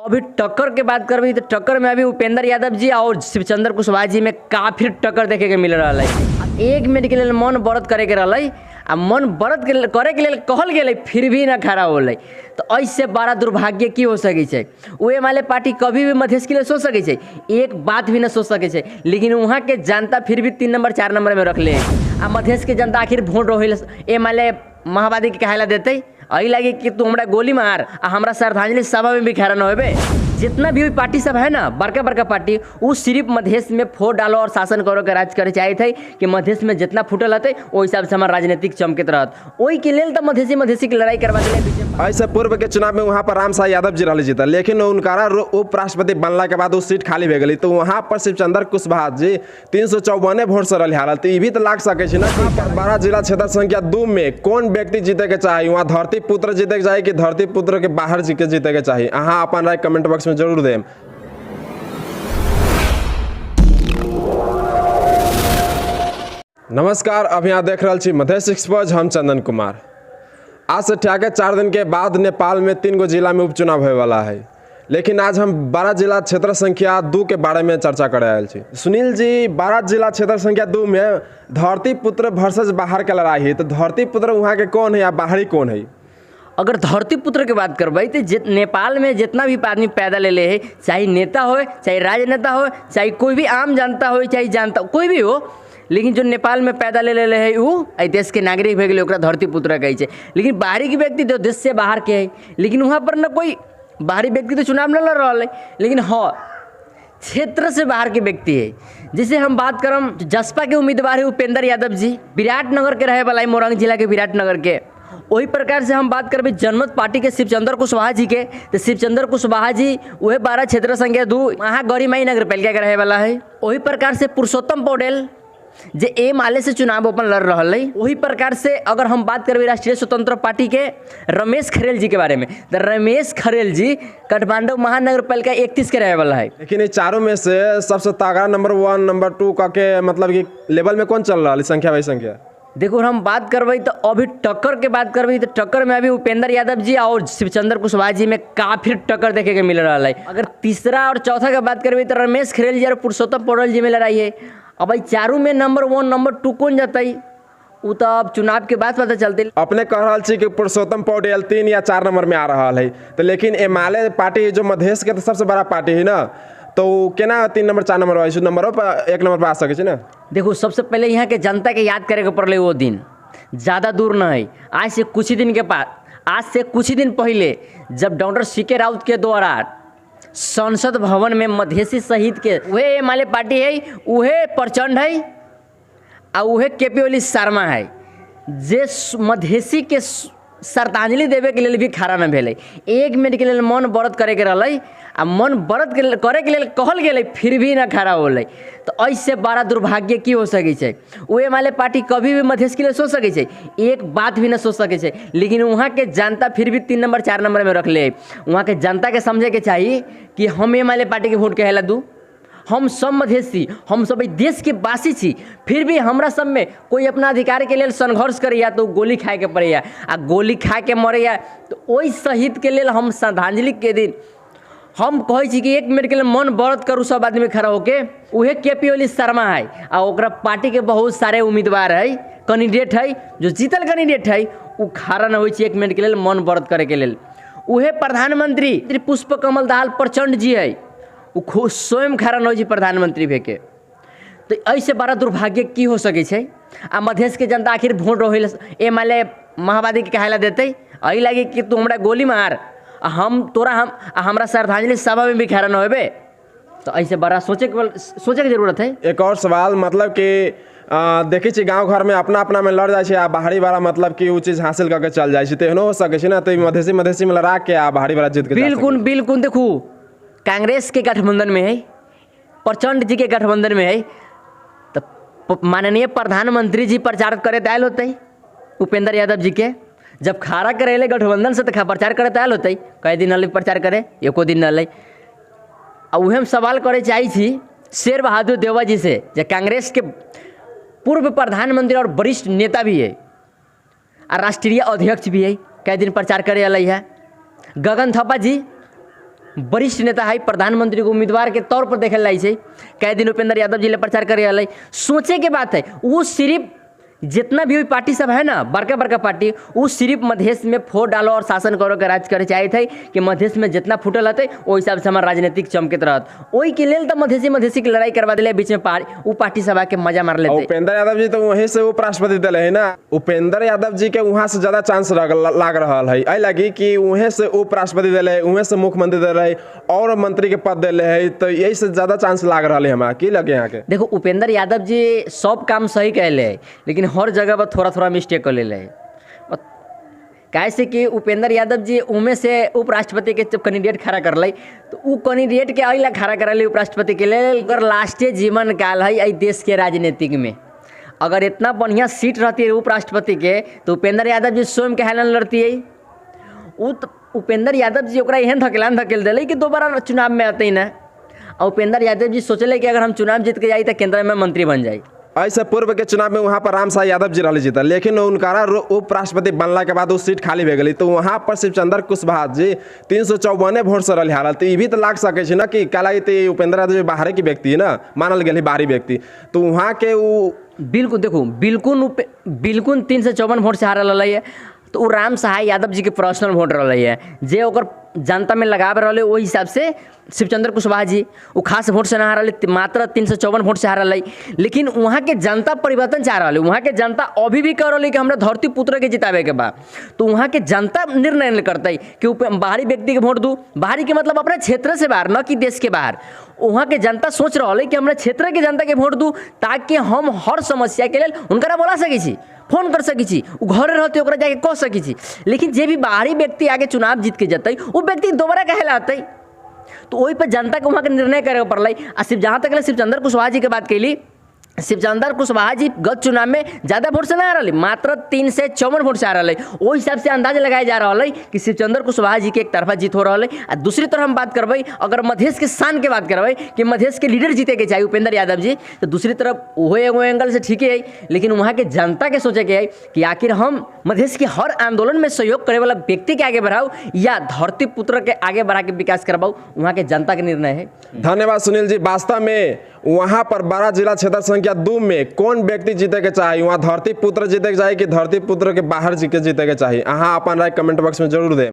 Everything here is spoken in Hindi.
अभी टक्कर के बात करबी तो टक्कर में अभी उपेंद्र यादव जी और शिवचंद्र कुशवाहा जी में काफी टक्कर देखे के मिल रहा है। 1 मिनट के लिए मन व्रत करे के रहा आ मन व्रत करे के लिए कहल गए फिर भी ना खड़ा होल। तो ऐसे बड़ा दुर्भाग्य की हो सके छे। वे माले पार्टी कभी भी मधेश के लिए सोच सके छे, एक बात भी ना सोच सके छे, लेकिन वहाँ के जनता फिर भी 3 नंबर 4 नंबर में रख ले। आ मधेश के जनता आखिर वोट रोहिल ए माले माओवादी के कहला देते आई लगे कि तू हमरा गोली मार आ हमरा श्रद्धांजलि सभा में भी खड़ा न होबे। जितना भी पार्टी सब है ना बड़का बड़का पार्टी वो सिर्फ मधेश में फोड़ डालो और शासन करो के राज करे चाहे थे कि मधेश में जितना फूटल रहते वो हिसाब से हमारा राजनीतिक चमकत रहत। वही के लेल तो मधेसी की लड़ाई करवा दिले। ऐसे पूर्व के चुनाव में वहाँ पर रामसाई यादव जी रहे जीता, लेकिन उनका उपराष्ट्रपति बनला के बाद वो सीट खाली हो गई। तो वहाँ पर शिवचंद्र कुशवाहा जी 354 वोट से रही हालत। तो ये भी तो लाग सके ना कि बारह जिला क्षेत्र संख्या 2 में कौन व्यक्ति जीते के चाहिए, वहाँ धरती पुत्र जीते के चाहिए कि धरती पुत्र के बाहर जी के जीते के चाहिए। अहाँ अपन राय कमेंट बॉक्स में जरूर दें। नमस्कार, अभी यहाँ देख रहे मधेश एक्सपोज, हम चंदन कुमार। आज से ठाके 4 दिन के बाद नेपाल में 3 गो जिला में उपचुनाव होने वाला है, लेकिन आज हम 12 जिला क्षेत्र संख्या 2 के बारे में चर्चा करे आयल छी। सुनील जी, 12 जिला क्षेत्र संख्या 2 में धरती पुत्र वर्सेस बाहर के लड़ाई है। तो धरती पुत्र वहाँ के कौन है या बाहरी कौन है? अगर धरती पुत्र की बात करबे तो नेपाल में जितना भी आदमी पैदा ले है, चाहे नेता हो, चाहे राजनेता हो, चाहे कोई भी आम जनता हो, चाहे जानता कोई भी हो, लेकिन जो नेपाल में पैदा ले है वो देश के नागरिक हो गए, ओकरा धरती पुत्र कहे छे। लेकिन बाहरी के व्यक्ति तो देश से बाहर के है, लेकिन वहाँ पर न कोई बाहरी व्यक्ति तो चुनाव न लड़ रहा है, लेकिन हाँ क्षेत्र से बाहर के व्यक्ति है। जैसे हम बात करम जसपा के उम्मीदवार है उपेंद्र यादव जी, विराटनगर के रहे वाला है, मोरंग जिला के विराटनगर के। वही प्रकार से हम बात करबे जनमत पार्टी के शिवचंद्र कुशवाहा जी के, तो शिवचंद्र कुशवाहा जी वह 12 क्षेत्र संख्या 2 वहाँ गरिमाई नगर पालिका के रहे वाला है। वही प्रकार से पुरुषोत्तम पौडेल जे ए माले से चुनाव अपन लड़ रहा है। वही प्रकार से अगर हम बात करें राष्ट्रीय स्वतंत्र पार्टी के रमेश खरेल जी के बारे में, तो रमेश खरेल जी काठमांडू महानगर पालिका 31 के रहे वाला है। लेकिन ये चारों में से सबसे तगड़ा नंबर 1 नंबर 2 का के मतलब कि लेवल में कौन चल रहा है संख्या बाई संख्या? देखो हम बात करबे तो अभी टक्कर के बात करबे तो टक्कर में अभी उपेंद्र यादव जी और शिवचंद्र कुशवाहा जी में काफी टक्कर देखे के मिल रहा है। अगर तीसरा और चौथा की बात करबे तो रमेश खरेल जी और पुरुषोत्तम पौडेल जी में लड़ाई है। अब भाई चारों में नंबर 1 नंबर 2 कौन जाता है वो तो अब चुनाव के बाद पता चलते। अपने कह रहा छी कि पुरुषोत्तम पौडेल 3 या 4 नंबर में आ रहा है, तो लेकिन एमाले पार्टी जो मधेश के तो सबसे बड़ा पार्टी है ना, तो केना 3 नंबर 4 नंबर वाइस नंबरों पर 1 नंबर पर आ सके ना? देखो सबसे पहले यहाँ के जनता के याद करे के पड़े, वो दिन ज़्यादा दूर न है। आज से कुछ ही दिन के बाद, आज से कुछ ही दिन पहले जब डॉक्टर सीके राउत के द्वारा संसद भवन में मधेसी शहीद के वह एमाले पार्टी है, वह प्रचंड है और वह केपी ओली शर्मा है, जे मधेसी के श्रद्धांजलि देवे के लिए भी खड़ा न भेले। 1 मिनट के लिए मन व्रत करे के रहा आ मन व्रत करे के लिए कहल गए फिर भी ना खड़ा होल। तो ऐसे बड़ा दुर्भाग्य की हो सके छे। वे माले पार्टी कभी भी मधेश के लिए सोच सके छे, एक बात भी ना सोच सके छे, लेकिन वहाँ के जनता फिर भी 3 नंबर 4 नंबर में रख ले। वहाँ के जनता के समझे के चाहिए कि हम ये माले पार्टी के वोट के हेला दू, हम सब मधेसी, हम सब देश के वासी छी, फिर भी हमरा सब में कोई अपना अधिकार के लिए संघर्ष करैया तो गोली खाए के पड़ैया आ गोली खा के मरैया। तो वही शहीद के लिए हम श्रद्धांजलि के दिन हम कहे छी कि 1 मिनट के लिए मन व्रत करूँ सब आदमी खड़ा होके। वह केपी ओली शर्मा है आ ओकरा पार्टी के बहुत सारे उम्मीदवार है, कैंडिडेट है, जो जीतल कैंडिडेट है वो खड़ा न हो 1 मिनट के लिए मन व्रत करे के लिए। वह प्रधानमंत्री पुष्प कमल दाहाल प्रचंड जी है, वो खुद स्वयं खड़ा न हो प्रधानमंत्री भेके। तो ऐसे बड़ा दुर्भाग्य की हो सके छे। आ मधेश के जनता आखिर वोट रोहिल ए माले माओवादी के कहला देते आई लगे कि तू हमरा गोली मार हम हमरा श्रद्धांजलि सभा में भी खड़ा न होबे। तो ऐसे बड़ा सोचे के जरूरत है। एक और सवाल, मतलब कि देखी छी गाँव घर में अपना अपना में लड़ जाए आ बाहरी वाला मतलब कि वो चीज हासिल करके चल जाए, तो एहनो हो सके ना? तो मधेसी में लड़ा के आ बाहरी वाला जीत के बिल्कुल देखू कांग्रेस के गठबंधन में है, प्रचंड जी के गठबंधन में है, तो माननीय प्रधानमंत्री जी प्रचार करे आयल होते उपेंद्र यादव जी के, जब खड़ा करे गठबंधन से तो प्रचार करे आयल होते, कई दिन न प्रचार करे, एको दिन न। वह हम सवाल करे चाहिए शेर बहादुर देवा जी से, जो कांग्रेस के पूर्व प्रधानमंत्री और वरिष्ठ नेता भी है और राष्ट्रीय अध्यक्ष भी है, कई दिन प्रचार करे अल है। गगन थापा जी वरिष्ठ नेता है, प्रधानमंत्री को उम्मीदवार के तौर पर देखल जाइ छै। कई दिन उपेंद्र यादव जी ले प्रचार करे रहलै। सोचे के बात है, वो सिर्फ जितना भी पार्टी सब है ना, बड़का बड़का पार्टी, वो सिर्फ मधेश में फोड़ डालो और शासन करो के राज करे चाहे थे कि मधेश में जितना फूटल रहते वो हिसाब से हमारा राजनीतिक चमकत रहत। वही के लेल तो मधेसी की लड़ाई करवा दिले बीच में वो पार्टी सब आके मजा मार लेते। उपेंद्र यादव जी तो वहीं से उपराष्ट्रपति दिले है ना। उपेंद्र यादव जी के वहाँ से ज्यादा चांस लाग रहा है, आई लगी कि वहीं से उपराष्ट्रपति दिले, वहीं से मुख्यमंत्री दिले और मंत्री के पद दिले है, तो यही से ज्यादा चांस लाग रहा है हमारा। की लगे यहाँ के? देखो उपेंद्र यादव जी सब काम सही कहले, लेकिन हर जगह पर थोड़ा थोड़ा मिस्टेक कर ले। कैसे कि उपेंद्र यादव जी उमें से उपराष्ट्रपति के जब कैंडिडेट खड़ा कर ली तो वो कैंडिडेट के अला खड़ा कर उपराष्ट्रपति के लिए अगर लास्टे जीवन काल है आई देश के राजनीतिक में। अगर इतना बढ़िया सीट रहती है उपराष्ट्रपति के तो उपेंद्र यादव जी स्वयं के हेलन लड़ती है। वो तो उपेंद्र यादव जी ओकरा एहन धकेल दिले कि दोबारा चुनाव में आते ही ना। और उपेंद्र यादव जी सोचले कि अगर हम चुनाव जीत के जाई तो केंद्र में मंत्री बन जाए। ऐसे पूर्व के चुनाव में वहाँ पर रामसाई यादव जी रही जीता, लेकिन उनका उपराष्ट्रपति बनला के बाद वो सीट खाली हो गई, तो वहाँ पर शिवचंद्र कुशवाहा जी 354 वोट से रही हारल। तो ये भी तो लाग सके ना कि क्या लगी उपेंद्र यादव जी बाहर की व्यक्ति है ना, मानल गई बाहरी व्यक्ति, तो वहाँ के वो बिल्कुल देखो बिल्कुल 354 वोट से हारल है। तो वो राम सहाय यादव जी के पर्सनल वोट रही है, जे ओकर जनता में लगाव रहे वही हिसाब से शिवचंद्र कुशवाहा जी वो खास वोट से ना हारल, मात्र 354 वोट से हारल। लेकिन वहाँ के जनता परिवर्तन चाह रहा है, वहाँ के जनता अभी भी कह रही कि हमरा धरती पुत्र के जितावे के बाद। तो वहाँ के जनता निर्णय करते कि बाहरी व्यक्ति के वोट दूँ, बाहरी के मतलब अपने क्षेत्र से बाहर, न कि देश के बाहर। वहाँ के जनता सोच रहा है कि हमरा क्षेत्र के जनता के वोट दूँ ताकि हम हर समस्या के लिए उनका बोला सकी, फोन कर सकी, घर रहते ओकरा जाके कह सकी। लेकिन जे भी बाहरी व्यक्ति आगे चुनाव जीत के जते वो व्यक्ति दोबारा कहे लाते, तो वही पर जनता को वहाँ के निर्णय करे पड़ल। आ सिर्फ जहाँ तक शिवचंद्र कुशवाहा जी के बात कैली, शिवचंद्र कुशवाहा जी गत चुनाव में ज़्यादा वोट से ना आ रही, मात्र 354 वोट से आ रहा है। वो हिसाब से अंदाजा लगाया जा रहा है कि शिवचंद्र कुशवाहा जी के एक तरफा जीत हो रहा है। और दूसरी तरफ हम बात करबे, अगर मधेश के शान के बात करबे कि मधेश के लीडर जीते के चाहिए उपेंद्र यादव जी, तो दूसरी तरफ वो एगो एंगल से ठीक है, लेकिन वहाँ के जनता के सोचे के है कि आखिर हम मधेश के हर आंदोलन में सहयोग करे वाला व्यक्ति के आगे बढ़ाओ या धरती पुत्र के आगे बढ़ा के विकास करवाओ, वहाँ के जनता के निर्णय है। धन्यवाद सुनील जी। वास्तव में वहाँ पर 12 जिला क्षेत्र संख्या 2 में कौन व्यक्ति जीते के चाहिए? वहाँ धरती पुत्र जीते के चाहिए कि धरती पुत्र के बाहर जीते के चाहिए? अहाँ अपन राय कमेंट बॉक्स में जरूर दें।